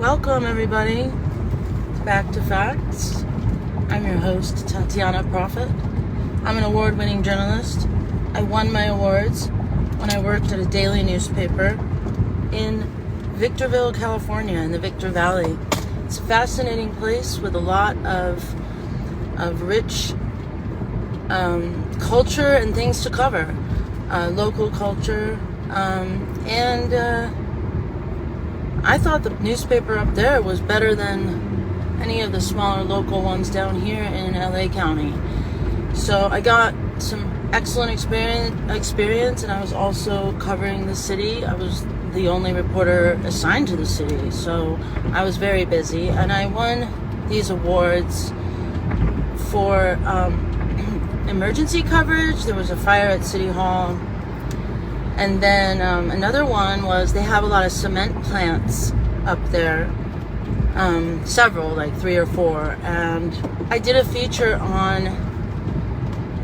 Welcome, everybody, back to Facts. I'm your host, Tatiana Prophet. I'm an award-winning journalist. I won my awards when I worked at a daily newspaper in Victorville, California, in the Victor Valley. It's a fascinating place with a lot of rich culture and things to cover. Local culture, and I thought the newspaper up there was better than any of the smaller local ones down here in LA County. So I got some excellent experience, and I was also covering the city. I was the only reporter assigned to the city, so I was very busy, and I won these awards for emergency coverage. There was a fire at City Hall. And then another one was they have a lot of cement plants up there, several, like 3 or 4. And I did a feature on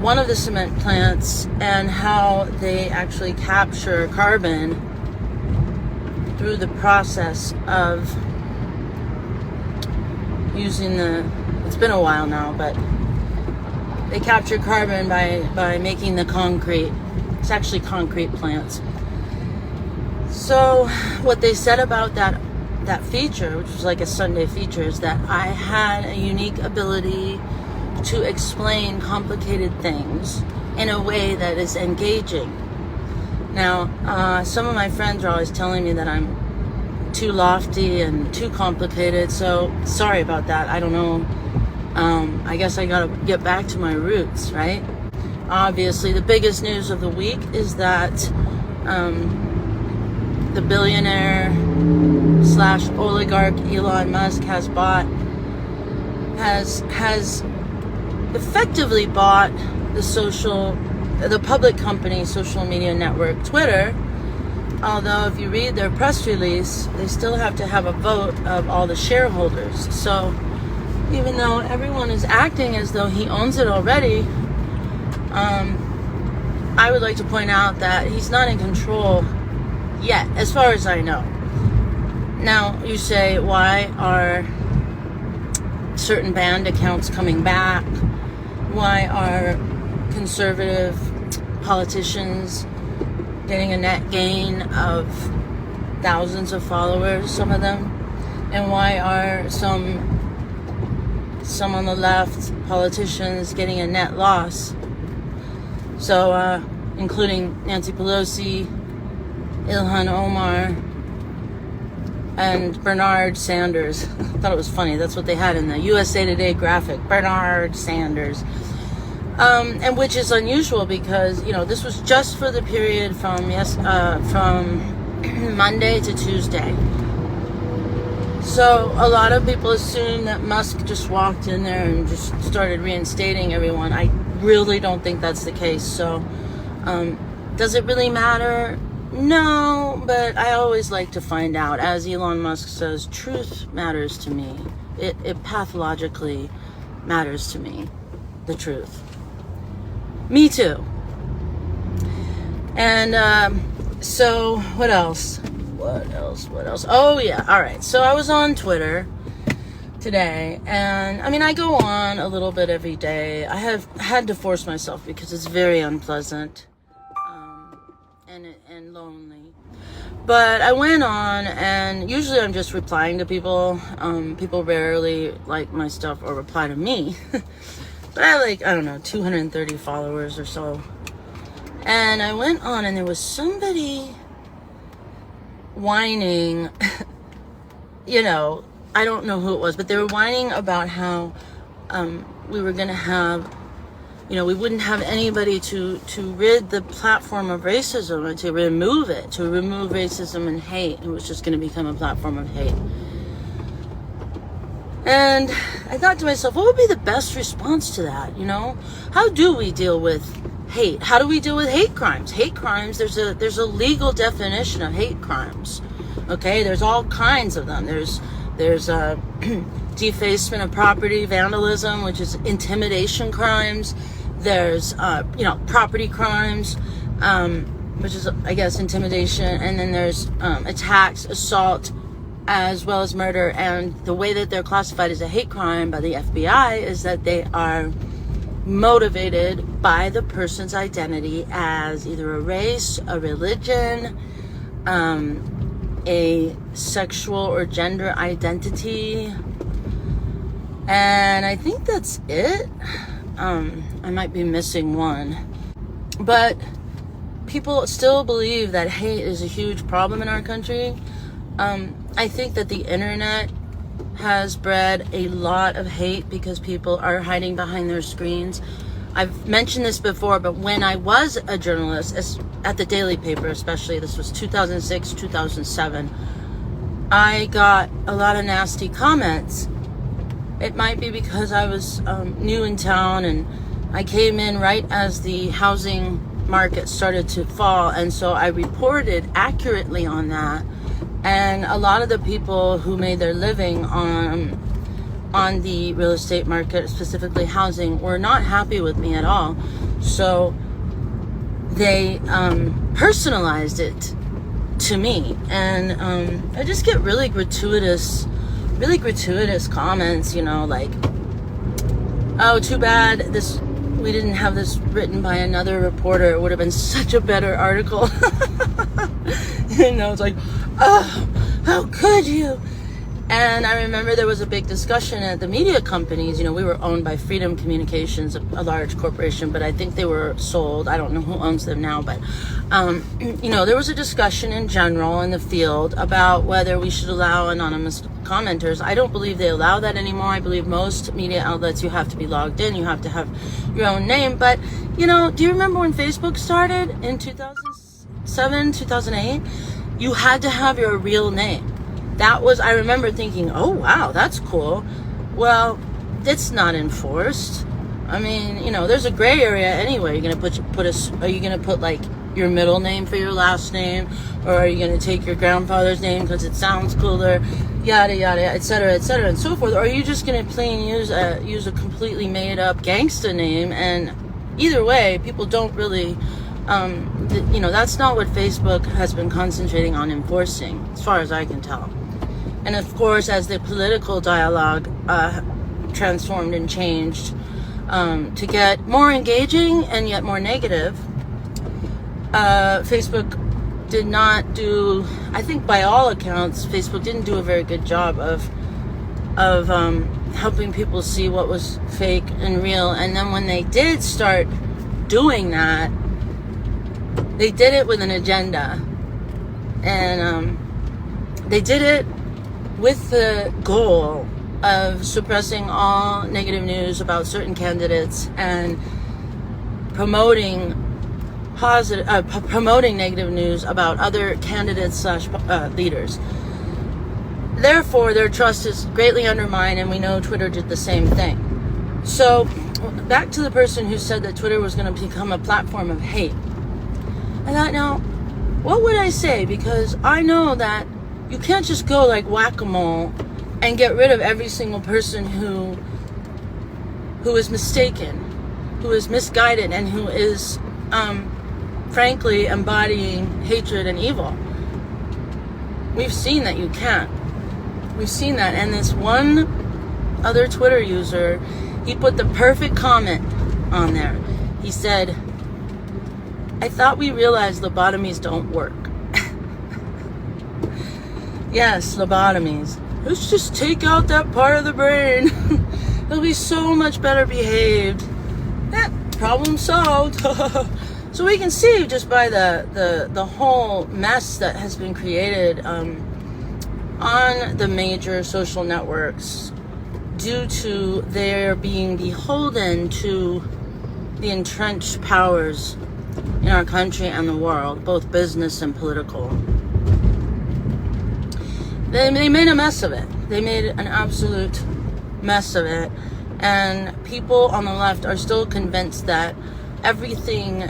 one of the cement plants and how they actually capture carbon through the process of using it's been a while now, but they capture carbon by making the concrete. It's actually concrete plants. So what they said about that feature, which was like a Sunday feature, is that I had a unique ability to explain complicated things in a way that is engaging. Now, some of my friends are always telling me that I'm too lofty and too complicated, so sorry about that. I don't know. I guess I gotta get back to my roots, right? Obviously, the biggest news of the week is that the billionaire / oligarch Elon Musk has effectively bought the public company social media network Twitter. Although if you read their press release, they still have to have a vote of all the shareholders. So even though everyone is acting as though he owns it already, I would like to point out that he's not in control yet, as far as I know. Now, you say, why are certain banned accounts coming back? Why are conservative politicians getting a net gain of thousands of followers, some of them? And why are some on the left politicians getting a net loss? So, including Nancy Pelosi, Ilhan Omar, and Bernard Sanders. I thought it was funny. That's what they had in the USA Today graphic. Bernard Sanders. And which is unusual because, this was just for the period from Monday to Tuesday. So a lot of people assume that Musk just walked in there and just started reinstating everyone. I really don't think that's the case. So does it really matter? No, but I always like to find out. As Elon Musk says, truth matters to me. It pathologically matters to me, the truth. Me too. And so what else? Oh yeah, all right. So I was on Twitter today, and I go on a little bit every day. I have had to force myself because it's very unpleasant and lonely. But I went on, and usually I'm just replying to people. People rarely like my stuff or reply to me. But I 230 followers or so. And I went on, and there was somebody whining, I don't know who it was, but they were whining about how we were going to have, we wouldn't have anybody to rid the platform of racism and to remove racism and hate. It was just going to become a platform of hate. And I thought to myself, what would be the best response to that? How do we deal with hate? How do we deal with hate crimes? Hate crimes, there's a legal definition of hate crimes. Okay, there's all kinds of them. There's defacement of property, vandalism, which is intimidation crimes. There's property crimes, which is, I guess, intimidation, and then there's attacks, assault, as well as murder. And the way that they're classified as a hate crime by the FBI is that they are motivated by the person's identity as either a race, a religion, a sexual or gender identity. And I think that's it. I might be missing one. But people still believe that hate is a huge problem in our country. I think that the internet has bred a lot of hate because people are hiding behind their screens. I've mentioned this before, but when I was a journalist, at the daily paper especially, this was 2006, 2007, I got a lot of nasty comments. It might be because I was new in town and I came in right as the housing market started to fall, and so I reported accurately on that. And a lot of the people who made their living on the real estate market, specifically housing, were not happy with me at all. So they personalized it to me, and I just get really gratuitous comments, like, oh, too bad we didn't have this written by another reporter. It would have been such a better article. It's like, oh, how could you? And I remember there was a big discussion at the media companies. We were owned by Freedom Communications, a large corporation, but I think they were sold. I don't know who owns them now, but, there was a discussion in general in the field about whether we should allow anonymous commenters. I don't believe they allow that anymore. I believe most media outlets, you have to be logged in, you have to have your own name. But, do you remember when Facebook started in 2007, 2008? You had to have your real name. I remember thinking, oh, wow, that's cool. Well, it's not enforced. I mean, there's a gray area anyway. You're going to are you going to put like your middle name for your last name? Or are you going to take your grandfather's name because it sounds cooler? Yada, yada, et cetera, and so forth. Or are you just going to plain use a completely made up gangsta name? And either way, people don't really, that's not what Facebook has been concentrating on enforcing, as far as I can tell. And of course, as the political dialogue transformed and changed to get more engaging and yet more negative, Facebook did not do, I think by all accounts, Facebook didn't do a very good job of helping people see what was fake and real. And then when they did start doing that, they did it with an agenda. And they did it with the goal of suppressing all negative news about certain candidates and promoting negative news about other candidates / leaders. Therefore, their trust is greatly undermined, and we know Twitter did the same thing. So, back to the person who said that Twitter was going to become a platform of hate. I thought, now, what would I say? Because I know that you can't just go like whack-a-mole and get rid of every single person who is mistaken, who is misguided, and who is, frankly, embodying hatred and evil. We've seen that you can't. We've seen that. And this one other Twitter user, he put the perfect comment on there. He said, I thought we realized lobotomies don't work. Yes, lobotomies. Let's just take out that part of the brain. It'll be so much better behaved. Problem solved. So we can see just by the whole mess that has been created on the major social networks due to their being beholden to the entrenched powers in our country and the world, both business and political. They made a mess of it. They made an absolute mess of it. And people on the left are still convinced that everything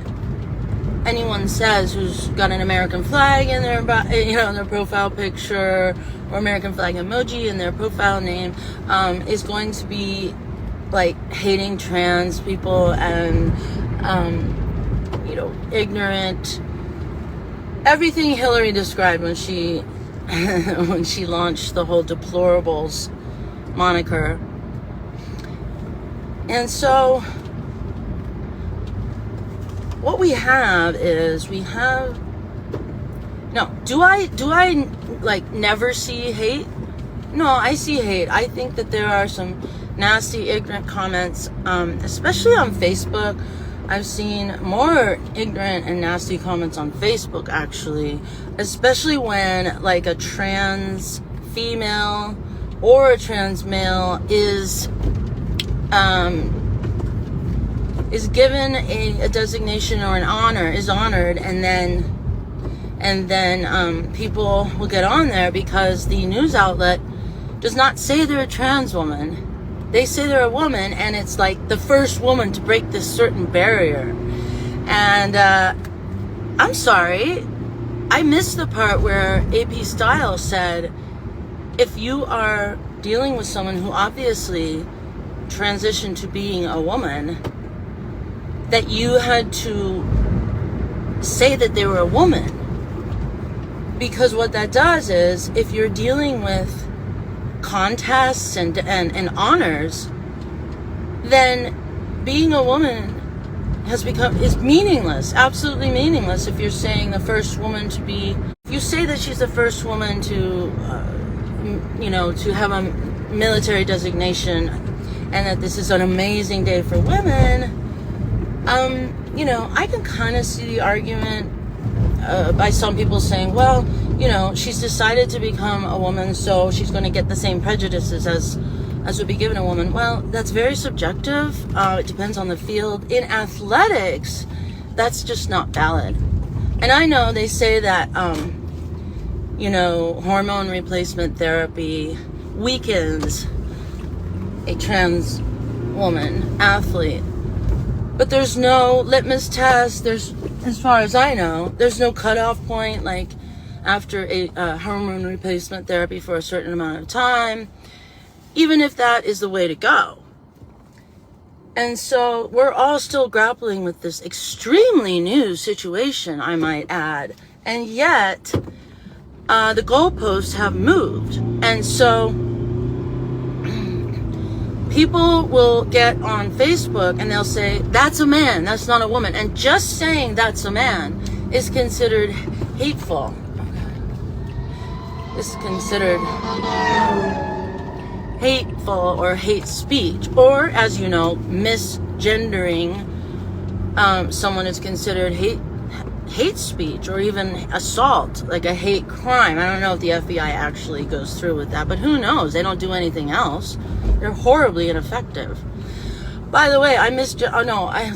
anyone says who's got an American flag in their, their profile picture, or American flag emoji in their profile name, is going to be like hating trans people and, ignorant. Everything Hillary described when she when she launched the whole deplorables moniker. And so what we have is do I like never see hate? No, I see hate. I think that there are some nasty, ignorant comments, especially on Facebook. I've seen more ignorant and nasty comments on Facebook, actually, especially when like a trans female or a trans male is given a designation or an honor, is honored, and then people will get on there because the news outlet does not say they're a trans woman. They say they're a woman, and it's like the first woman to break this certain barrier. And I'm sorry, I missed the part where AP Styles said, if you are dealing with someone who obviously transitioned to being a woman, that you had to say that they were a woman. Because what that does is, if you're dealing with contests and honors, then being a woman is meaningless, absolutely meaningless. If you're saying the first woman to be, if you say that she's the first woman to, to have a military designation, and that this is an amazing day for women, I can kind of see the argument by some people saying, well, she's decided to become a woman, so she's going to get the same prejudices as would be given a woman. Well, that's very subjective. It depends on the field. In athletics, that's just not valid. And I know they say that, hormone replacement therapy weakens a trans woman athlete. But there's no litmus test. As far as I know, there's no cutoff point, like after a hormone replacement therapy for a certain amount of time, even if that is the way to go. And so we're all still grappling with this extremely new situation, I might add. And yet, the goalposts have moved. And so people will get on Facebook and they'll say, that's a man, that's not a woman. And just saying that's a man is considered hateful. Is considered hateful or hate speech. Or, as you know, misgendering someone is considered hate speech, or even assault, like a hate crime. I don't know if the FBI actually goes through with that, but who knows? They don't do anything else. They're horribly ineffective. By the way,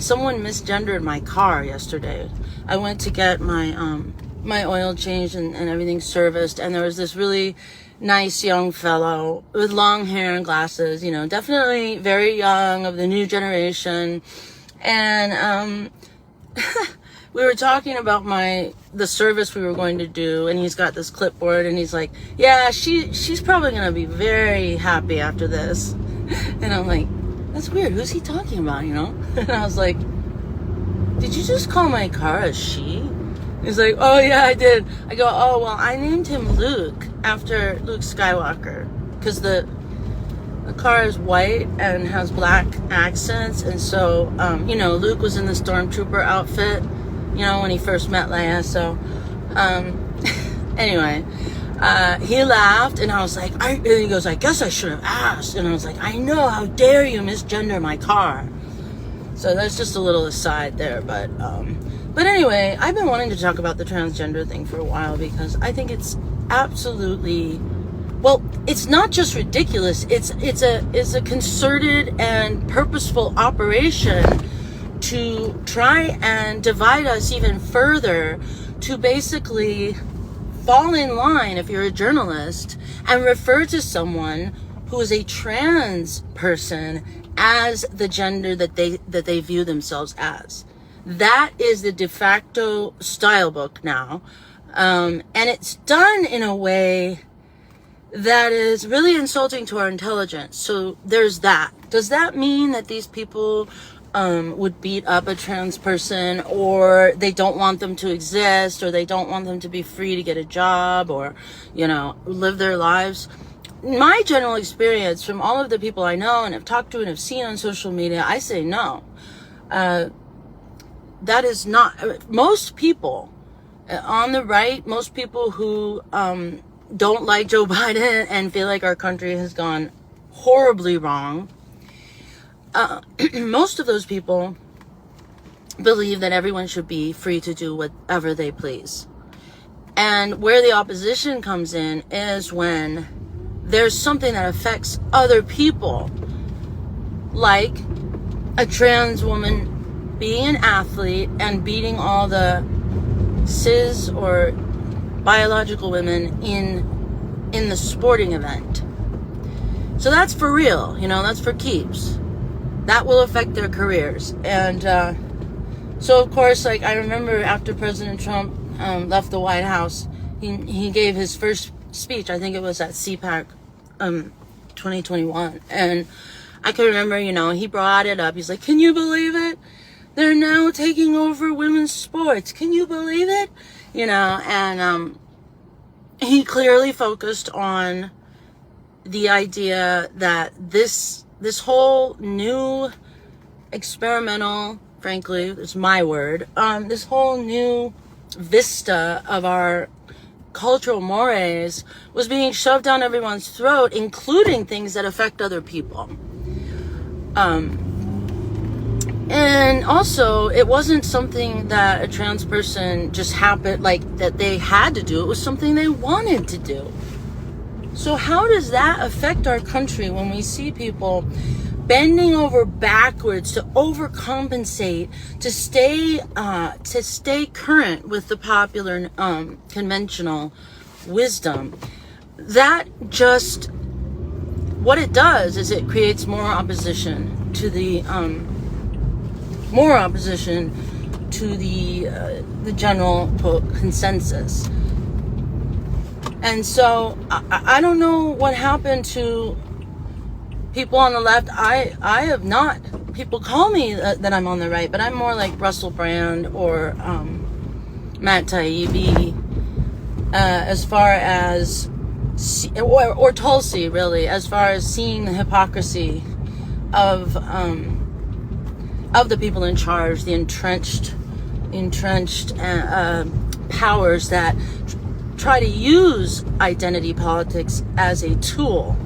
someone misgendered my car yesterday. I went to get my my oil changed and everything serviced, and there was this really nice young fellow with long hair and glasses, definitely very young, of the new generation. And we were talking about the service we were going to do, and he's got this clipboard, and he's like, yeah, she's probably going to be very happy after this. And I'm like, that's weird. Who's he talking about, And I was like, did you just call my car a she? He's like, oh yeah, I did. I go, oh, well, I named him Luke after Luke Skywalker, because the car is white and has black accents. And so, Luke was in the stormtrooper outfit, when he first met Leia. So, anyway, he laughed, and I was like, and he goes, I guess I should have asked. And I was like, I know, how dare you misgender my car? So that's just a little aside there, but anyway, I've been wanting to talk about the transgender thing for a while, because I think it's absolutely, well, it's not just ridiculous, it's a concerted and purposeful operation to try and divide us even further, to basically fall in line, if you're a journalist, and refer to someone who is a trans person as the gender that they view themselves as. That is the de facto style book now. And it's done in a way that is really insulting to our intelligence. So there's that. Does that mean that these people would beat up a trans person, or they don't want them to exist, or they don't want them to be free to get a job, or, live their lives. My general experience from all of the people I know and have talked to and have seen on social media, I say no. That is not, most people on the right, most people who don't like Joe Biden and feel like our country has gone horribly wrong, most of those people believe that everyone should be free to do whatever they please. And where the opposition comes in is when there's something that affects other people, like a trans woman being an athlete and beating all the cis or biological women in the sporting event. So that's for real, that's for keeps. That will affect their careers. And so of course, like, I remember after President Trump left the White House, he gave his first speech, I think it was at CPAC 2021, and I can remember, he brought it up. He's like, can you believe it? They're now taking over women's sports. Can you believe it? And he clearly focused on the idea that this whole new experimental, frankly, it's my word, this whole new vista of our cultural mores was being shoved down everyone's throat, including things that affect other people. And also, it wasn't something that a trans person just happened, like, that they had to do. It was something they wanted to do. So how does that affect our country when we see people bending over backwards to overcompensate, to stay current with the popular conventional wisdom? That just, what it does is it creates more opposition to the general, quote, consensus. And so I don't know what happened to people on the left. I have not, people call me that I'm on the right, but I'm more like Russell Brand or Matt Taibbi, as far as, or Tulsi, really, as far as seeing the hypocrisy of the people in charge, the entrenched powers that try to use identity politics as a tool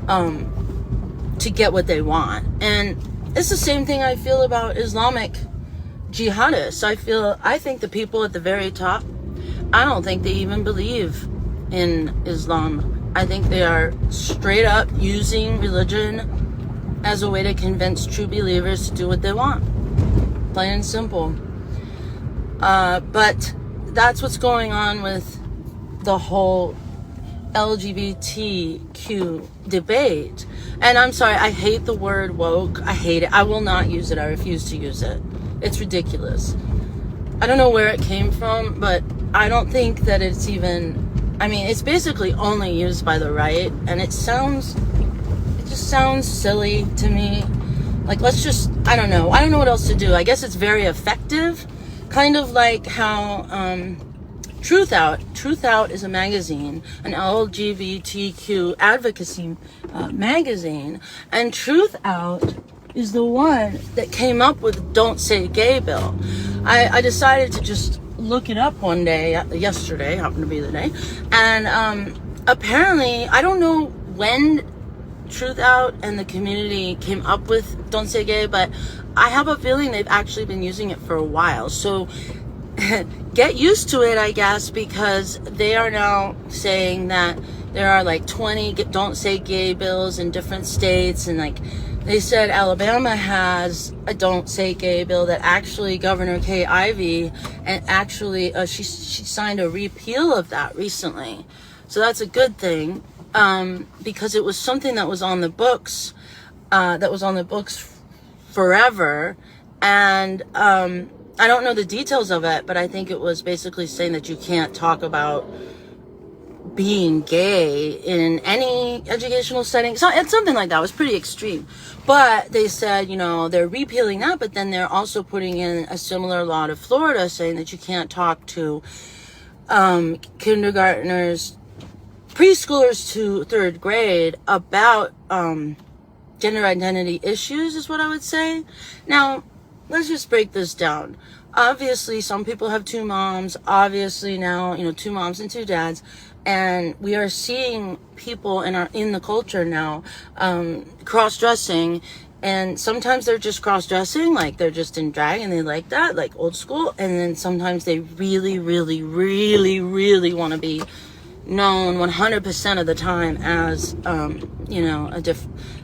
to get what they want. And it's the same thing I feel about Islamic jihadists. I think the people at the very top, I don't think they even believe in Islam. I think they are straight up using religion as a way to convince true believers to do what they want. Plain and simple. But that's what's going on with the whole LGBTQ debate. And I'm sorry, I hate the word woke. I hate it. I will not use it. I refuse to use it. It's ridiculous. I don't know where it came from, but I don't think that it's even, it's basically only used by the right, and it just sounds silly to me. Like, I don't know what else to do. I guess it's very effective, kind of like how Truth Out is a magazine, an LGBTQ advocacy magazine, and Truth Out is the one that came up with Don't Say Gay bill. I decided to just look it up one day, yesterday happened to be the day, and apparently, I don't know when Truth Out and the community came up with Don't Say Gay, but I have a feeling they've actually been using it for a while. So get used to it, I guess, because they are now saying that there are like 20 Don't Say Gay bills in different states, and like they said Alabama has a Don't Say Gay bill that actually Governor Kay Ivey, and actually she signed a repeal of that recently. So that's a good thing, because it was something that was on the books, forever, and I don't know the details of it, but I think it was basically saying that you can't talk about being gay in any educational setting. So it's something like that. It was pretty extreme. But they said, they're repealing that, but then they're also putting in a similar law to Florida saying that you can't talk to kindergartners, preschoolers to third grade about gender identity issues, is what I would say. Now, let's just break this down. Obviously, some people have two moms. Obviously now, two moms and two dads. And we are seeing people in the culture now cross-dressing. And sometimes they're just cross-dressing, like they're just in drag and they like that, like old school. And then sometimes they really, really, really, really want to be known 100% of the time as,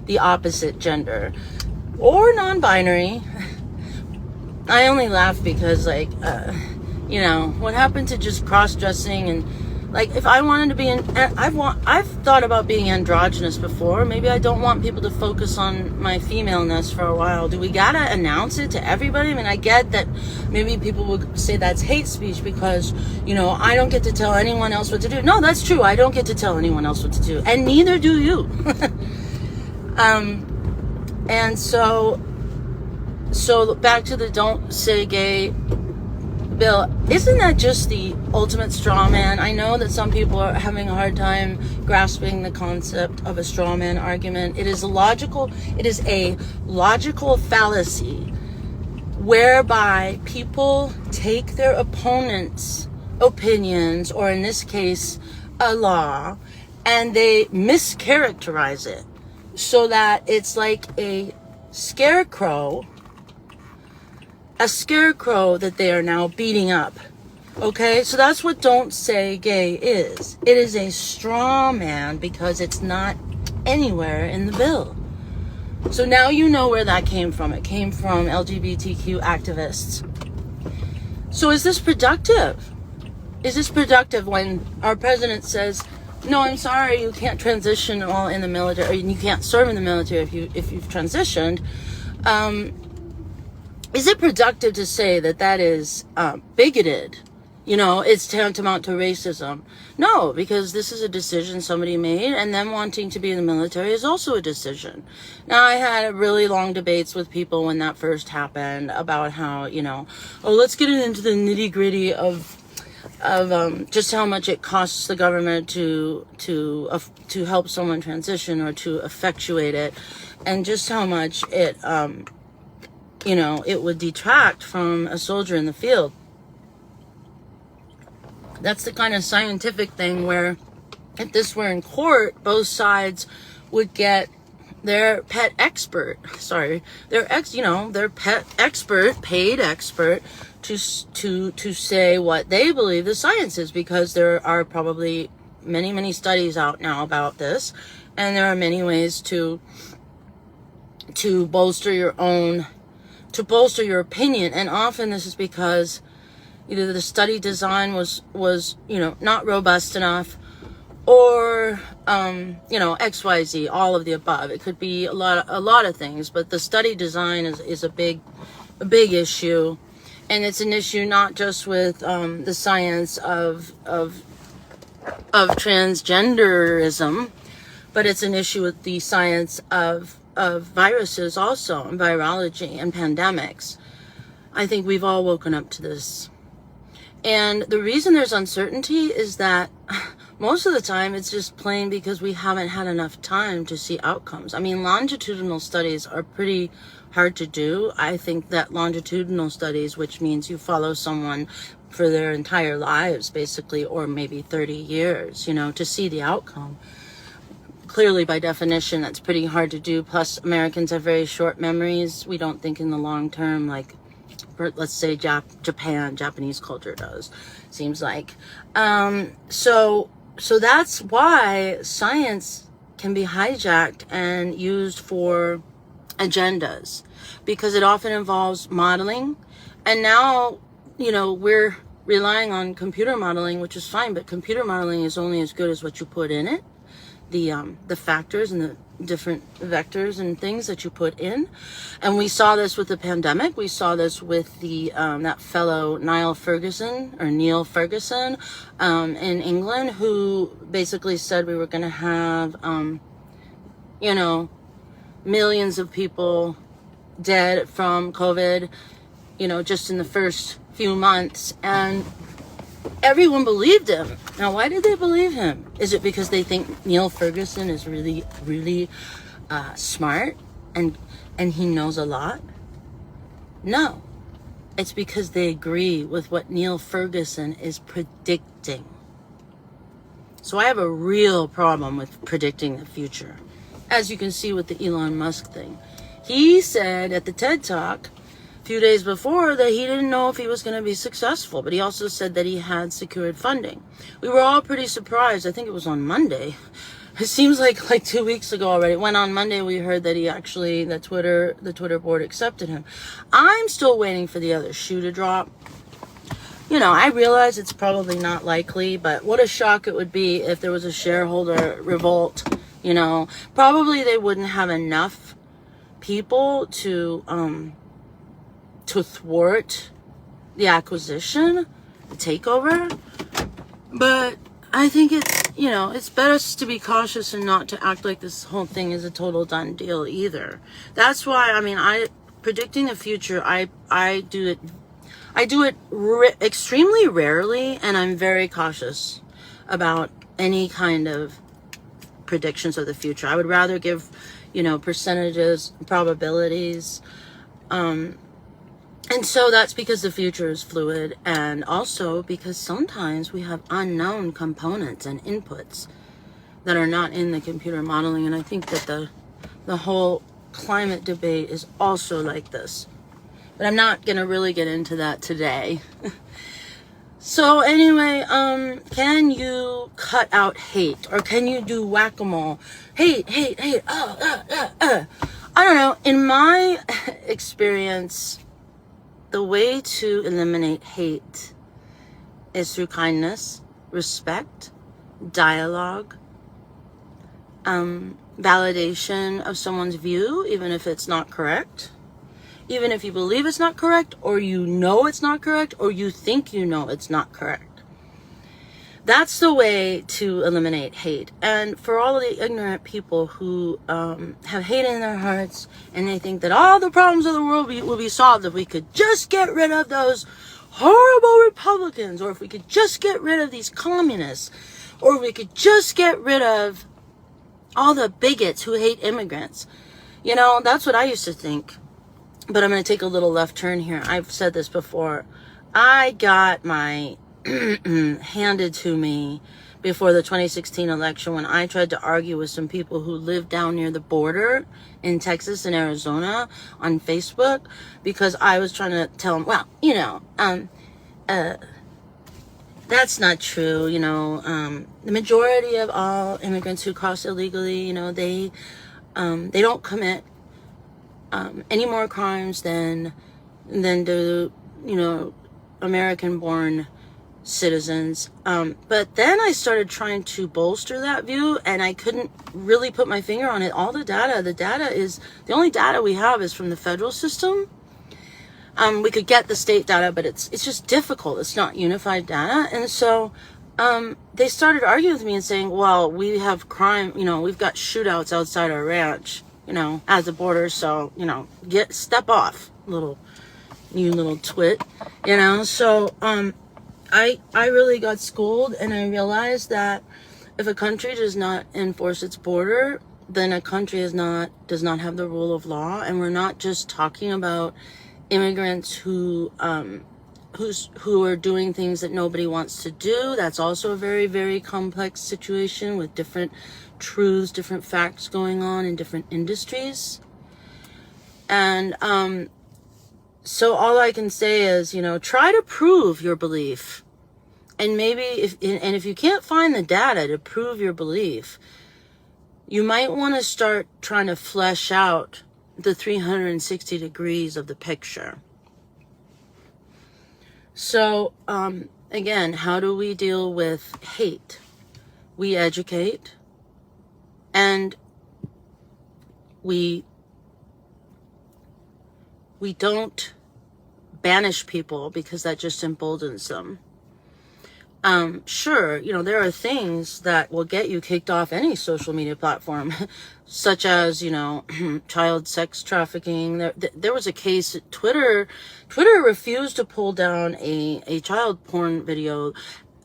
the opposite gender or non-binary. I only laugh because, what happened to just cross-dressing and, if I wanted to be I've thought about being androgynous before. Maybe I don't want people to focus on my femaleness for a while. Do we gotta announce it to everybody? I mean, I get that maybe people would say that's hate speech because, I don't get to tell anyone else what to do. No, that's true. I don't get to tell anyone else what to do. And neither do you. And so back to the don't say gay bill. Isn't that just the ultimate straw man? I know that some people are having a hard time grasping the concept of a straw man argument. It is a logical fallacy whereby people take their opponent's opinions, or in this case, a law, and they mischaracterize it so that it's like a scarecrow that they are now beating up. Okay, so that's what don't say gay is. It is a straw man because it's not anywhere in the bill. So now you know where that came from. It came from LGBTQ activists. So is this productive? Is this productive when our president says, no, I'm sorry, you can't transition while in the military, and you can't serve in the military if you've transitioned? Is it productive to say that is bigoted? It's tantamount to racism. No, because this is a decision somebody made, and them wanting to be in the military is also a decision. Now, I had really long debates with people when that first happened about how, let's get into the nitty gritty of just how much it costs the government to help someone transition or to effectuate it, and just how much it would detract from a soldier in the field. That's the kind of scientific thing where if this were in court, both sides would get their pet expert, paid expert to say what they believe the science is, because there are probably many, many studies out now about this, and there are many ways to bolster your opinion. And often this is because either the study design was not robust enough, or XYZ, all of the above. It could be a lot of things, but the study design is a big issue. And it's an issue not just with the science of transgenderism, but it's an issue with the science of viruses also, and virology and pandemics. I think we've all woken up to this. And the reason there's uncertainty is that most of the time it's just plain because we haven't had enough time to see outcomes. I mean, longitudinal studies are pretty hard to do. I think that longitudinal studies, which means you follow someone for their entire lives, basically, or maybe 30 years, to see the outcome. Clearly, by definition, that's pretty hard to do. Plus, Americans have very short memories. We don't think in the long term, like, let's say Japanese culture does, seems like. So that's why science can be hijacked and used for agendas, because it often involves modeling. And now, we're relying on computer modeling, which is fine, but computer modeling is only as good as what you put in it. the factors and the different vectors and things that you put in. And we saw this with the pandemic. We saw this with the that fellow Neil Ferguson in England, who basically said we were going to have millions of people dead from COVID, just in the first few months. And everyone believed him. Now, why did they believe him? Is it because they think Neil Ferguson is really, really smart and he knows a lot? No. It's because they agree with what Neil Ferguson is predicting. So I have a real problem with predicting the future. As you can see with the Elon Musk thing. He said at the TED Talk a few days before that he didn't know if he was going to be successful, but he also said that he had secured funding. We were all pretty surprised. I think it was on Monday. It seems like 2 weeks ago already. When on Monday we heard that the Twitter board accepted him. I'm still waiting for the other shoe to drop. I realize it's probably not likely, but what a shock it would be if there was a shareholder revolt. Probably they wouldn't have enough people to thwart the acquisition, the takeover. But I think it's best to be cautious and not to act like this whole thing is a total done deal either. That's why, predicting the future, I do it extremely rarely, and I'm very cautious about any kind of predictions of the future. I would rather give, percentages, probabilities, and so that's because the future is fluid, and also because sometimes we have unknown components and inputs that are not in the computer modeling. And I think that the whole climate debate is also like this. But I'm not going to really get into that today. So anyway, can you cut out hate? Or can you do whack-a-mole? Hate, I don't know. In my experience, the way to eliminate hate is through kindness, respect, dialogue, validation of someone's view, even if it's not correct, even if you believe it's not correct, or it's not correct, or you think it's not correct. That's the way to eliminate hate. And for all of the ignorant people who have hate in their hearts, and they think that all the problems of the world will be solved if we could just get rid of those horrible Republicans, or if we could just get rid of these communists, or if we could just get rid of all the bigots who hate immigrants. That's what I used to think. But I'm going to take a little left turn here. I've said this before. I got my handed to me before the 2016 election when I tried to argue with some people who live down near the border in Texas and Arizona on Facebook, because I was trying to tell them, that's not true. The majority of all immigrants who cross illegally, they don't commit any more crimes than do American-born citizens. But then I started trying to bolster that view, and I couldn't really put my finger on it. All the only data we have is from the federal system. We could get the state data, but it's just difficult. It's not unified data. And so they started arguing with me and saying, well, we have crime, we've got shootouts outside our ranch, as a border, so, step off, you little twit, so, I really got schooled, and I realized that if a country does not enforce its border, then a country does not have the rule of law. And we're not just talking about immigrants who are doing things that nobody wants to do. That's also a very, very complex situation with different truths, different facts going on in different industries. And so all I can say is, try to prove your belief. And maybe if you can't find the data to prove your belief, you might want to start trying to flesh out the 360 degrees of the picture. So, again, how do we deal with hate? We educate, And we don't banish people because that just emboldens them. Sure, there are things that will get you kicked off any social media platform, such as, child sex trafficking. There was a case, Twitter refused to pull down a child porn video,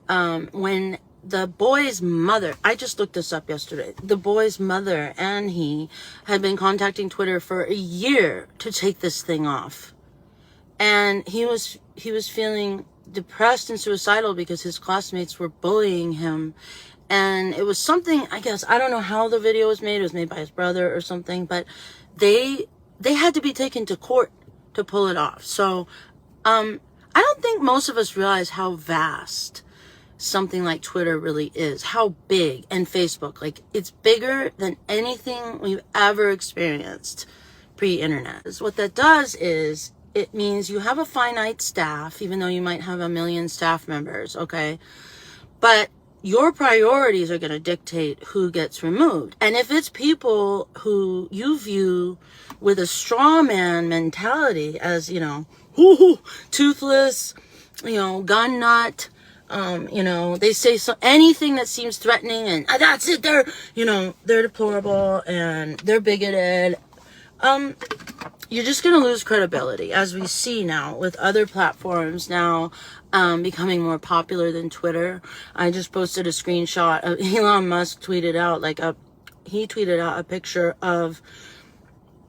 when the boy's mother, I just looked this up yesterday, the boy's mother and he had been contacting Twitter for a year to take this thing off. And he was feeling depressed and suicidal because his classmates were bullying him. And it was something, I guess, I don't know how the video was made. It was made by his brother or something, but they had to be taken to court to pull it off. So, I don't think most of us realize how vast something like Twitter really is, how big, and Facebook, like, it's bigger than anything we've ever experienced pre-internet. What that does is, it means you have a finite staff, even though you might have 1 million staff members, okay? But your priorities are going to dictate who gets removed. And if it's people who you view with a straw man mentality as, toothless, gun nut, they say anything that seems threatening, and that's it, they're deplorable and they're bigoted, you're just going to lose credibility, as we see now with other platforms now becoming more popular than Twitter. I just posted a screenshot of Elon Musk tweeted out a picture of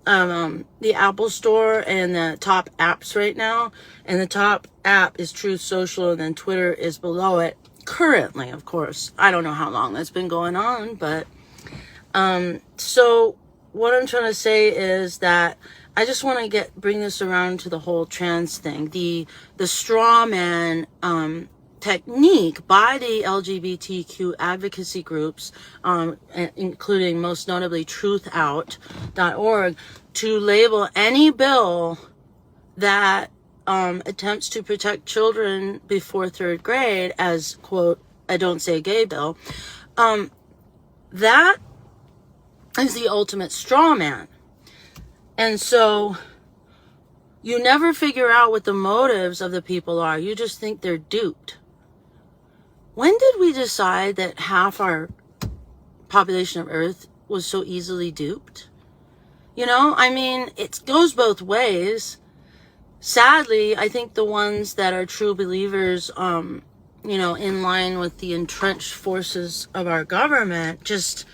the Apple Store and the top apps right now. And the top app is Truth Social, and then Twitter is below it. Currently, of course. I don't know how long that's been going on, but so what I'm trying to say is that I just want to bring this around to the whole trans thing. The straw man technique by the LGBTQ advocacy groups, including most notably truthout.org, to label any bill that attempts to protect children before 3rd grade as, quote, a don't say gay bill. That is the ultimate straw man. And so you never figure out what the motives of the people are. You just think they're duped. When did we decide that half our population of Earth was so easily duped? It goes both ways. Sadly, I think the ones that are true believers, in line with the entrenched forces of our government, just,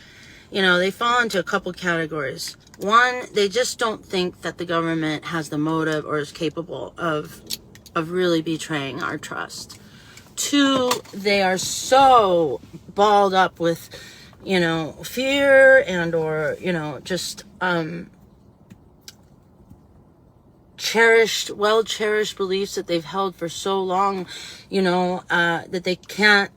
they fall into a couple categories. One, they just don't think that the government has the motive or is capable of really betraying our trust. Two, they are so balled up with, fear and or, just well-cherished beliefs that they've held for so long, that they can't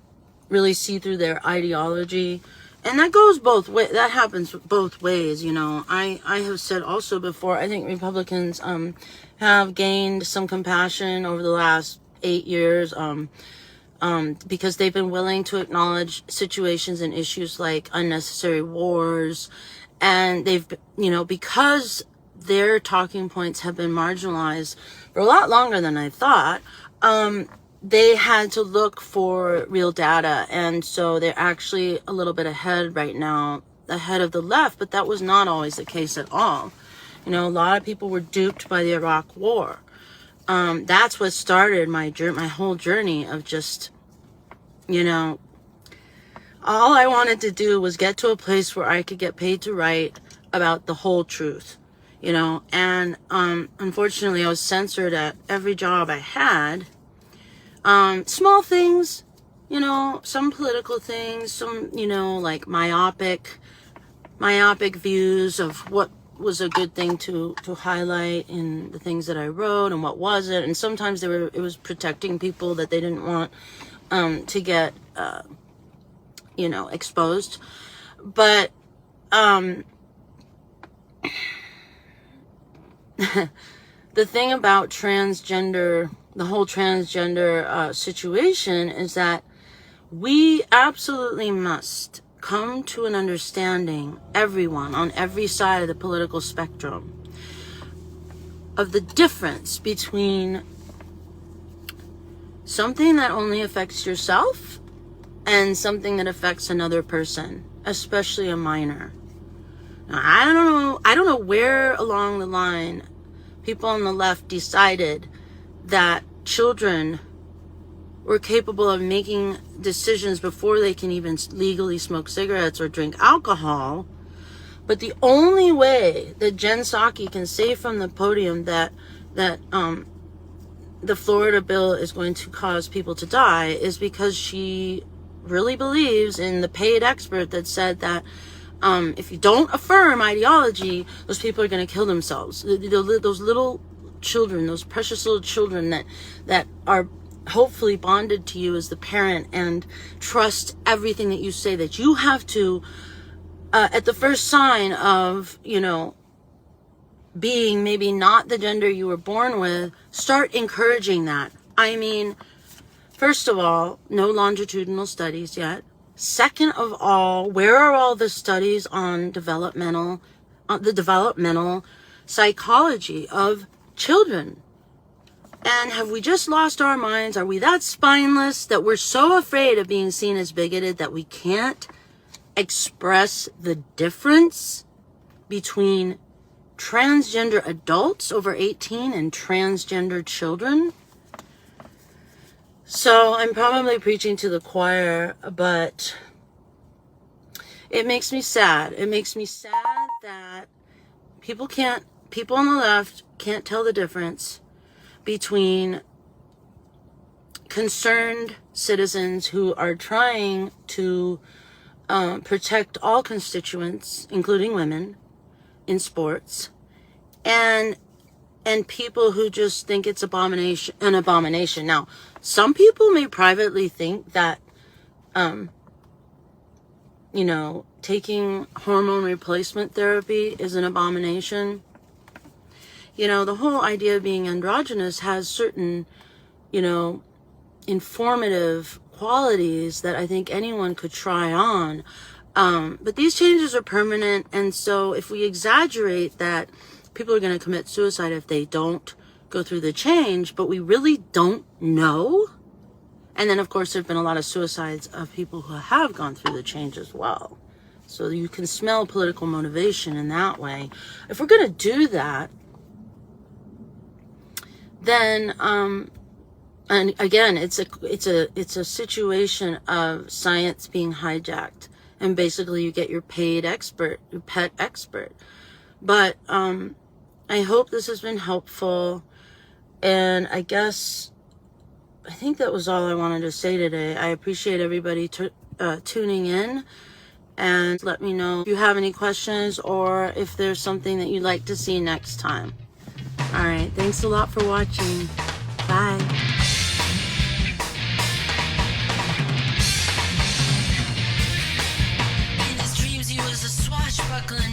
really see through their ideology. And that goes both ways. That happens both ways, I have said also before, I think Republicans have gained some compassion over the last 8 years because they've been willing to acknowledge situations and issues like unnecessary wars. And they've, because their talking points have been marginalized for a lot longer than I thought, they had to look for real data. And so they're actually a little bit ahead right now, ahead of the left, but that was not always the case at all. A lot of people were duped by the Iraq War. That's what started my whole journey of just, all I wanted to do was get to a place where I could get paid to write about the whole truth, and unfortunately I was censored at every job I had. Small things, some political things, some, like myopic views of what was a good thing to highlight in the things that I wrote and what wasn't. And sometimes it was protecting people that they didn't want, to get, exposed. But, the thing about the whole transgender situation is that we absolutely must come to an understanding, everyone on every side of the political spectrum, of the difference between something that only affects yourself and something that affects another person, especially a minor. Now, I don't know where along the line people on the left decided that children were capable of making decisions before they can even legally smoke cigarettes or drink alcohol. But the only way that Jen Psaki can say from the podium that the Florida bill is going to cause people to die is because she really believes in the paid expert that said that if you don't affirm ideology, those people are going to kill themselves. Those little children, those precious little children that are hopefully bonded to you as the parent and trust everything that you say, that you have to, at the first sign of, being maybe not the gender you were born with, start encouraging that. I mean, first of all, no longitudinal studies yet. Second of all, where are all the studies on the developmental psychology of children? And have we just lost our minds? Are we that spineless that we're so afraid of being seen as bigoted that we can't express the difference between transgender adults over 18 and transgender children? So I'm probably preaching to the choir, but it makes me sad. It makes me sad that people on the left can't tell the difference between concerned citizens who are trying to protect all constituents, including women, in sports, and people who just think it's an abomination. Now, some people may privately think that, taking hormone replacement therapy is an abomination. The whole idea of being androgynous has certain, informative qualities that I think anyone could try on. But these changes are permanent, and so if we exaggerate that people are going to commit suicide if they don't go through the change, but we really don't know. And then, of course, there have been a lot of suicides of people who have gone through the change as well. So you can smell political motivation in that way. If we're going to do that, then, and again, it's a situation of science being hijacked. And basically you get your paid expert, your pet expert. But I hope this has been helpful. And I think that was all I wanted to say today. I appreciate everybody tuning in. And let me know if you have any questions or if there's something that you'd like to see next time. All right. Thanks a lot for watching. Bye. Swashbuckling